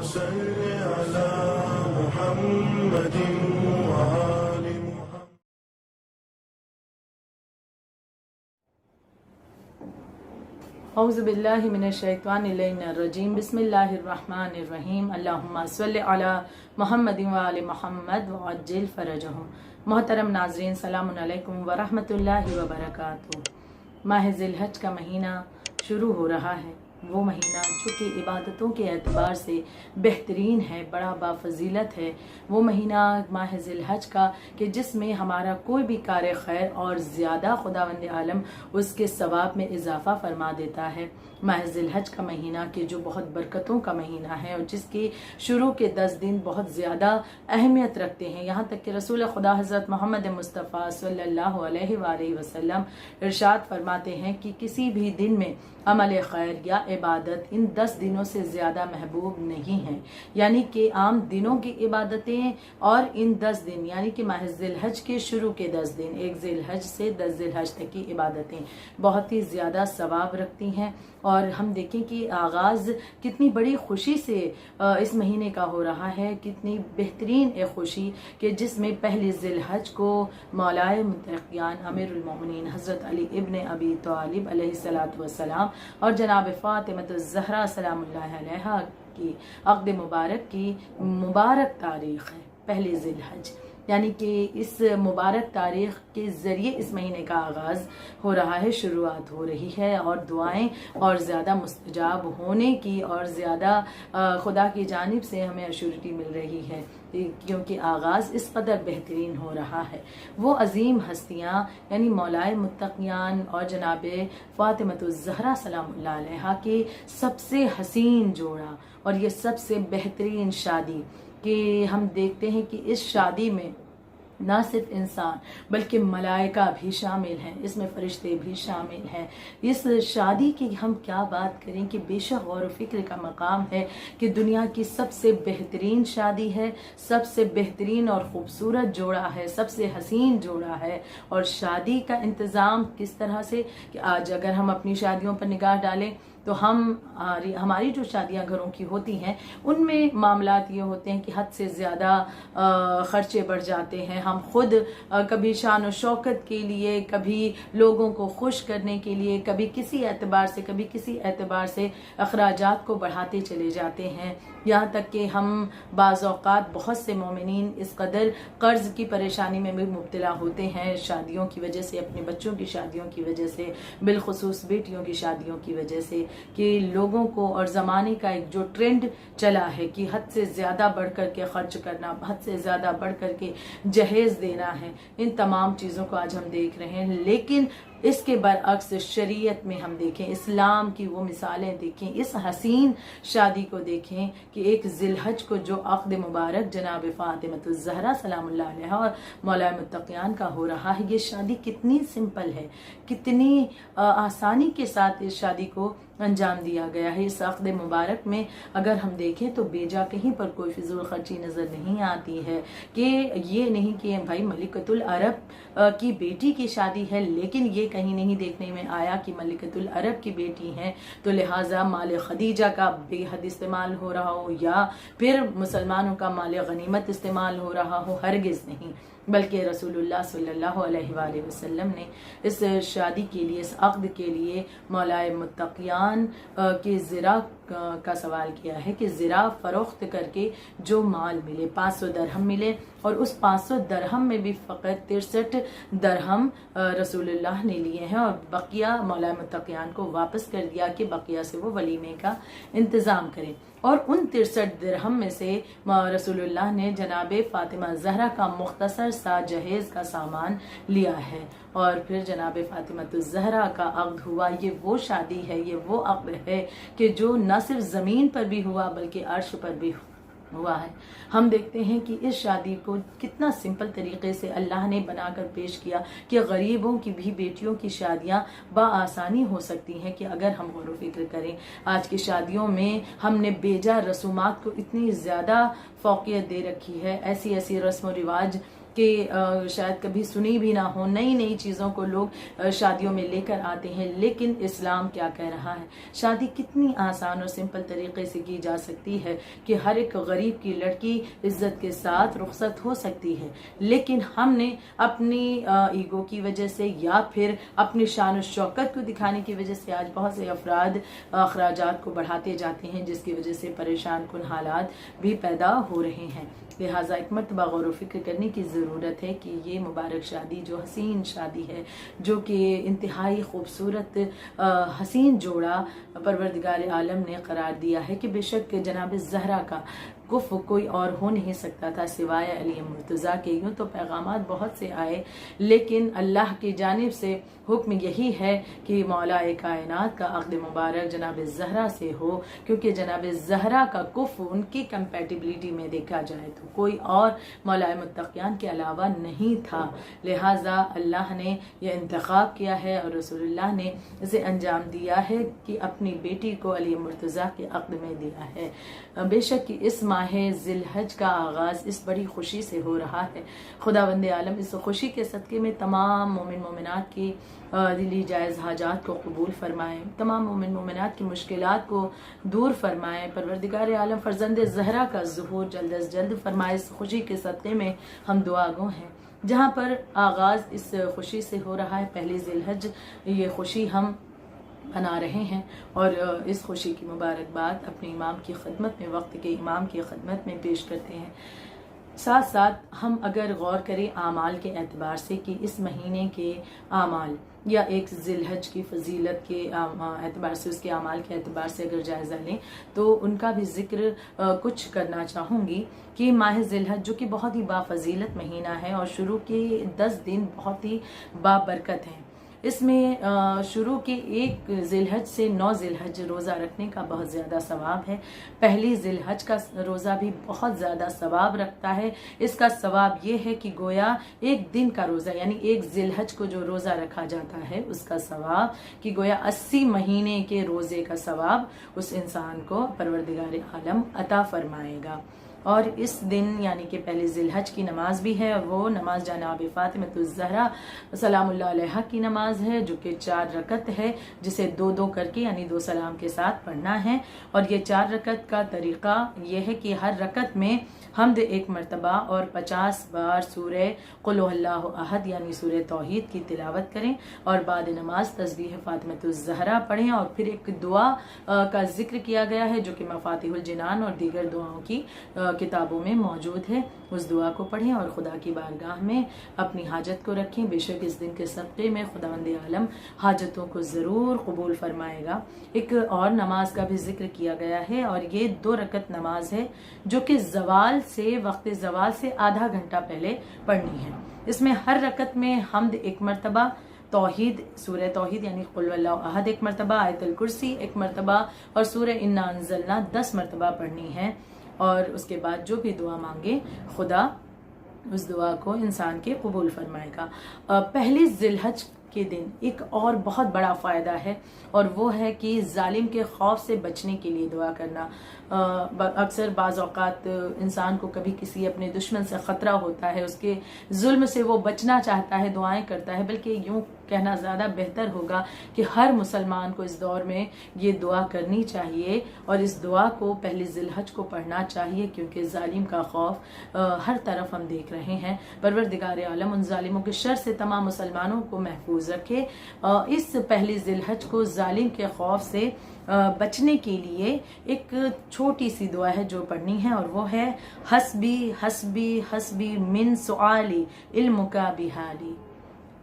صل على محمد وآل محمد. اعوذ باللہ من الشیطان الرجیم. بسم اللہ الرحمن الرحیم. اللہم صل علی محمد وآل محمد وعجل فرجہم. محترم ناظرین، سلام علیکم ورحمۃ اللہ وبرکاتہ. ماہ ذی الحج کا مہینہ شروع ہو رہا ہے. وہ مہینہ جو کہ عبادتوں کے اعتبار سے بہترین ہے، بڑا بافضیلت ہے. وہ مہینہ ماہ ذی الحج کا کہ جس میں ہمارا کوئی بھی کار خیر اور زیادہ خداوند عالم اس کے ثواب میں اضافہ فرما دیتا ہے. ماہ ذی الحج کا مہینہ کہ جو بہت برکتوں کا مہینہ ہے اور جس کے شروع کے 10 دن بہت زیادہ اہمیت رکھتے ہیں. یہاں تک کہ رسول خدا حضرت محمد مصطفیٰ صلی اللہ علیہ وآلہ وسلم ارشاد فرماتے ہیں کہ کسی بھی دن میں عمل خیر یا عبادت ان 10 دنوں سے زیادہ محبوب نہیں ہے. یعنی کہ عام دنوں کی عبادتیں اور ان 10 دن یعنی کہ ماہ ذی الحج کے شروع کے 10 دن 1 ذی الحج سے 10 ذی الحج تک کی عبادتیں بہت ہی زیادہ ثواب رکھتی ہیں. اور ہم دیکھیں کہ آغاز کتنی بڑی خوشی سے اس مہینے کا ہو رہا ہے، کتنی بہترین ایک خوشی کہ جس میں پہلی ذی الحج کو مولائے متقیان امیر المومنین حضرت علی ابن ابی طالب علیہ الصلوۃ والسلام اور جناب فاطمہ الزہرا سلام اللہ علیہا کی عقد مبارک کی مبارک تاریخ ہے پہلی ذی الحج. یعنی کہ اس مبارک تاریخ کے ذریعے اس مہینے کا آغاز ہو رہا ہے، شروعات ہو رہی ہے اور دعائیں اور زیادہ مستجاب ہونے کی اور زیادہ خدا کی جانب سے ہمیں ایشورٹی مل رہی ہے کیونکہ آغاز اس قدر بہترین ہو رہا ہے. وہ عظیم ہستیاں یعنی مولائے متقیان اور جناب فاطمہ الزہرا سلام اللہ علیہا کے سب سے حسین جوڑا اور یہ سب سے بہترین شادی کہ ہم دیکھتے ہیں کہ اس شادی میں نہ صرف انسان بلکہ ملائکہ بھی شامل ہیں، اس میں فرشتے بھی شامل ہیں. اس شادی کی ہم کیا بات کریں کہ بے شک غور و فکر کا مقام ہے کہ دنیا کی سب سے بہترین شادی ہے، سب سے بہترین اور خوبصورت جوڑا ہے، سب سے حسین جوڑا ہے. اور شادی کا انتظام کس طرح سے کہ آج اگر ہم اپنی شادیوں پر نگاہ ڈالیں تو ہماری جو شادیاں گھروں کی ہوتی ہیں ان میں معاملات یہ ہوتے ہیں کہ حد سے زیادہ خرچے بڑھ جاتے ہیں. ہم خود کبھی شان و شوکت کے لیے، کبھی لوگوں کو خوش کرنے کے لیے، کبھی کسی اعتبار سے اخراجات کو بڑھاتے چلے جاتے ہیں. یہاں تک کہ ہم بعض اوقات بہت سے مومنین اس قدر قرض کی پریشانی میں بھی مبتلا ہوتے ہیں شادیوں کی وجہ سے، اپنے بچوں کی شادیوں کی وجہ سے، بالخصوص بیٹیوں کی شادیوں کی وجہ سے، کہ لوگوں کو اور زمانے کا ایک جو ٹرینڈ چلا ہے کہ حد سے زیادہ بڑھ کر کے خرچ کرنا، حد سے زیادہ بڑھ کر کے جہیز دینا ہے. ان تمام چیزوں کو آج ہم دیکھ رہے ہیں. لیکن اس کے برعکس شریعت میں ہم دیکھیں، اسلام کی وہ مثالیں دیکھیں، اس حسین شادی کو دیکھیں کہ ایک ذی الحج کو جو عقد مبارک جناب فاطمہ الزہرا سلام اللہ علیہا اور مولائے متقیان کا ہو رہا ہے. یہ شادی کتنی سمپل ہے، کتنی آسانی کے ساتھ اس شادی کو انجام دیا گیا ہے. اس عقد مبارک میں اگر ہم دیکھیں تو بیجا کہیں پر کوئی فضول خرچی نظر نہیں آتی ہے. کہ یہ نہیں کہ بھائی ملکۃ العرب کی بیٹی کی شادی ہے، لیکن یہ کہیں نہیں دیکھنے میں آیا کہ ملکۃ العرب کی بیٹی ہیں تو لہٰذا مال خدیجہ کا بے حد استعمال ہو رہا ہو یا پھر مسلمانوں کا مال غنیمت استعمال ہو رہا ہو. ہرگز نہیں، بلکہ رسول اللہ صلی اللہ علیہ وآلہ وسلم نے اس شادی کے لیے، اس عقد کے لیے مولائے متقیان کے زرا کا سوال کیا ہے کہ زرا فروخت کر کے جو مال ملے 500 درہم ملے، اور اس 500 درہم میں بھی فقط 63 درہم رسول اللہ نے لیے ہیں اور بقیہ مولائے متقیان کو واپس کر دیا کہ بقیہ سے وہ ولیمے کا انتظام کریں. اور ان 63 درہم میں سے رسول اللہ نے جناب فاطمہ زہرا کا مختصر سا جہیز کا سامان لیا ہے. اور پھر جناب فاطمہ الزہرا کا عقد ہوا. یہ وہ شادی ہے، یہ وہ عقد ہے کہ جو نہ صرف زمین پر بھی ہوا بلکہ عرش پر بھی ہوا ہے. ہم دیکھتے ہیں کہ اس شادی کو کتنا سمپل طریقے سے اللہ نے بنا کر پیش کیا کہ غریبوں کی بھی بیٹیوں کی شادیاں بآسانی ہو سکتی ہیں. کہ اگر ہم غور و فکر کریں آج کی شادیوں میں ہم نے بیجا رسومات کو اتنی زیادہ فوقیت دے رکھی ہے، ایسی رسم و رواج کہ شاید کبھی سنی بھی نہ ہو، نئی نئی چیزوں کو لوگ شادیوں میں لے کر آتے ہیں، لیکن اسلام کیا کہہ رہا ہے؟ شادی کتنی آسان اور سمپل طریقے سے کی جا سکتی ہے کہ ہر ایک غریب کی لڑکی عزت کے ساتھ رخصت ہو سکتی ہے، لیکن ہم نے اپنی ایگو کی وجہ سے یا پھر اپنی شان و شوکت کو دکھانے کی وجہ سے آج بہت سے افراد اخراجات کو بڑھاتے جاتے ہیں، جس کی وجہ سے پریشان کن حالات بھی پیدا ہو رہے ہیں۔ لہٰذا ایک مرتبہ غور و فکر کرنے کی ضرورت ہے کہ یہ مبارک شادی جو حسین شادی ہے، جو کہ انتہائی خوبصورت حسین جوڑا پروردگار عالم نے قرار دیا ہے کہ بے شک جناب زہرا کا کف کوئی اور ہو نہیں سکتا تھا سوائے علی مرتضیٰ کے۔ یوں تو پیغامات بہت سے آئے، لیکن اللہ کی جانب سے حکم یہی ہے کہ مولا کائنات کا عقد مبارک جناب زہرا سے ہو، کیونکہ جناب زہرا کا کف ان کی کمپیٹیبلٹی میں دیکھا جائے تو کوئی اور مولا متقیان کے علاوہ نہیں تھا۔ لہٰذا اللہ نے یہ انتخاب کیا ہے اور رسول اللہ نے اسے انجام دیا ہے کہ اپنی بیٹی کو علی مرتضیٰ کے عقد میں دیا ہے۔ بے شک اس ماہ ذی الحج کا آغاز اس بڑی خوشی سے ہو رہا ہے۔ خداوند عالم اس خوشی کے صدقے میں تمام مومن مومنات کی دلی جائز حاجات کو قبول فرمائے، تمام مومن مومنات کی مشکلات کو دور فرمائے۔ پروردگار عالم فرزند زہرا کا ظہور جلد از جلد فرمائے۔ اس خوشی کے صدقے میں ہم دعا گو ہیں۔ جہاں پر آغاز اس خوشی سے ہو رہا ہے، پہلی ذی الحج، یہ خوشی ہم بنا رہے ہیں اور اس خوشی کی مبارکباد اپنے امام کی خدمت میں، وقت کے امام کی خدمت میں پیش کرتے ہیں۔ ساتھ ساتھ ہم اگر غور کریں اعمال کے اعتبار سے کہ اس مہینے کے اعمال یا ایک ذی الحج کی فضیلت کے اعتبار سے، اس کے اعمال کے اعتبار سے اگر جائزہ لیں تو ان کا بھی ذکر کچھ کرنا چاہوں گی کہ ماہ ذی الحج جو کہ بہت ہی بافضیلت مہینہ ہے اور شروع کے 10 دن بہت ہی بابرکت ہیں۔ اس میں شروع کے 1 ذی الحج سے 9 ذی الحج روزہ رکھنے کا بہت زیادہ ثواب ہے۔ پہلی ذی الحج کا روزہ بھی بہت زیادہ ثواب رکھتا ہے۔ اس کا ثواب یہ ہے کہ گویا 1 دن کا روزہ، یعنی 1 ذی الحج کو جو روزہ رکھا جاتا ہے اس کا ثواب، کہ گویا 80 مہینے کے روزے کا ثواب اس انسان کو پروردگار عالم عطا فرمائے گا۔ اور اس دن یعنی کہ پہلے ذی الحج کی نماز بھی ہے، اور وہ نماز جناب فاطمۃ الزہرا سلام اللہ علیہا کی نماز ہے، جو کہ 4 رکعت ہے، جسے 2 کر کے یعنی 2 سلام کے ساتھ پڑھنا ہے۔ اور یہ 4 رکعت کا طریقہ یہ ہے کہ ہر رکعت میں حمد 1 مرتبہ اور 50 بار سورہ قل هو اللہ احد یعنی سورہ توحید کی تلاوت کریں، اور بعد نماز تسبیح فاطمۃ الزہرا پڑھیں، اور پھر ایک دعا کا ذکر کیا گیا ہے جو کہ مفاتیح الجنان اور دیگر دعاؤں کی کتابوں میں موجود ہے، اس دعا کو پڑھیں اور خدا کی بارگاہ میں اپنی حاجت کو رکھیں۔ بے شک اس دن کے صدقے میں خداوند عالم حاجتوں کو ضرور قبول فرمائے گا۔ ایک اور نماز کا بھی ذکر کیا گیا ہے، اور یہ 2 رکعت نماز ہے جو کہ وقت زوال سے آدھا گھنٹہ پہلے پڑھنی ہے۔ اس میں ہر رکعت میں حمد 1 مرتبہ، توحید سورہ توحید یعنی قل اللہ احد 1 مرتبہ، آیت الکرسی 1 مرتبہ اور سورہ انا انزلنا 10 مرتبہ پڑھنی ہے۔ اور اس کے بعد جو بھی دعا مانگے خدا اس دعا کو انسان کے قبول فرمائے گا۔ پہلی ذی الحج کے دن ایک اور بہت بڑا فائدہ ہے، اور وہ ہے کہ ظالم کے خوف سے بچنے کے لیے دعا کرنا۔ اکثر بعض اوقات انسان کو کبھی کسی اپنے دشمن سے خطرہ ہوتا ہے، اس کے ظلم سے وہ بچنا چاہتا ہے، دعائیں کرتا ہے، بلکہ یوں کہنا زیادہ بہتر ہوگا کہ ہر مسلمان کو اس دور میں یہ دعا کرنی چاہیے، اور اس دعا کو پہلی ذی الحج کو پڑھنا چاہیے، کیونکہ ظالم کا خوف ہر طرف ہم دیکھ رہے ہیں۔ پروردگار عالم ان ظالموں کے شر سے تمام مسلمانوں کو محفوظ رکھے۔ اس پہلی ذی الحج کو ظالم کے خوف سے بچنے کے لیے ایک چھوٹی سی دعا ہے جو پڑھنی ہے، اور وہ ہے حسبی حسبی حسبی من سؤالی علمک بحالی۔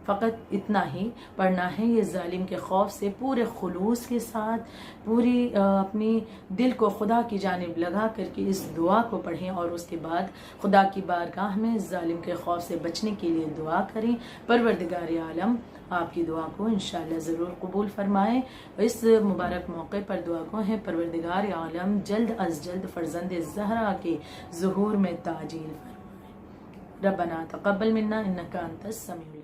فقط اتنا ہی پڑھنا ہے۔ یہ ظالم کے خوف سے پورے خلوص کے ساتھ پوری اپنی دل کو خدا کی جانب لگا کر کے اس دعا کو پڑھیں، اور اس کے بعد خدا کی بارگاہ میں ظالم کے خوف سے بچنے کے لیے دعا کریں۔ پروردگار عالم آپ کی دعا کو انشاءاللہ ضرور قبول فرمائے۔ اس مبارک موقع پر دعا کو ہے پروردگار عالم جلد از جلد فرزند زہرا کے ظہور میں تعجیل فرمائے۔ ربنا تقبل منا انک انت السمیع